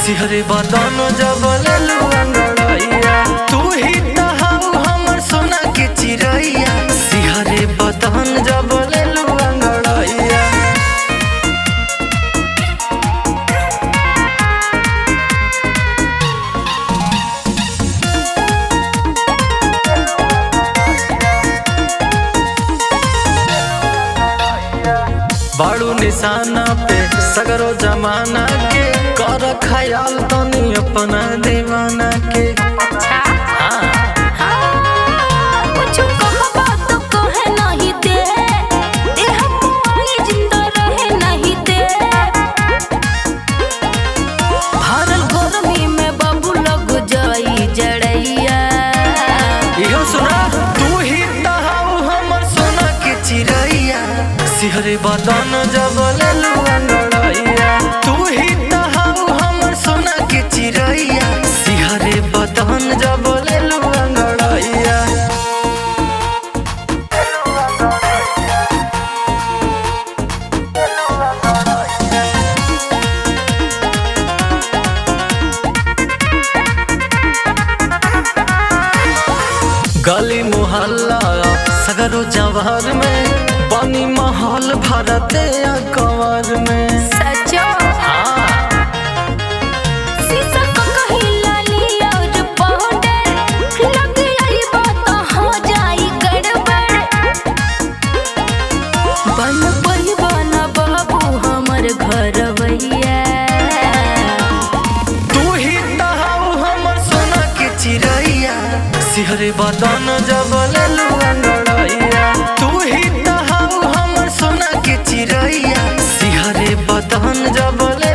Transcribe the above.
सिहरे बदन जब लेलू अंगड़ैया, तू ही तहाऊ हमर सोना के चिरैया। सिहरे बदन जब लेलू अंगड़ैया। बाड़ू निशाना पे सगरो जमाना के, कर ख्याल तनी अपना दीवाना के। अच्छा कुछ कहबा तो कहे नहीं दे, देह मुआई जिंदा रहे नहीं दे। भरल गर्मी में बाबू लग जाई जड़ैया। इहो सुना, तू ही तहाऊ हमर सोना के चिरैया। सिहरे बदन जब लेलू अंगड़ैया, तू ही तहाऊ हमर सोना के चिरैया। सिहरे बदन जब लेलू अंगड़ैया। गली मोहल्ला सगरो जवार में, पानी माहौल भरते कवर में। सचो शीशा को कहीं लाली और पाउडर लग आई बात हो जाई गड़बड़। बन परिवाना बाबू हमर घरवैया। तू ही तहाऊ हमर सोना के चिरैया। सिहरे बदन जब लेलू अंगड़ैया, तू ही तहाऊ हमर सोना के चिरैया। सिहरे बदन जब ले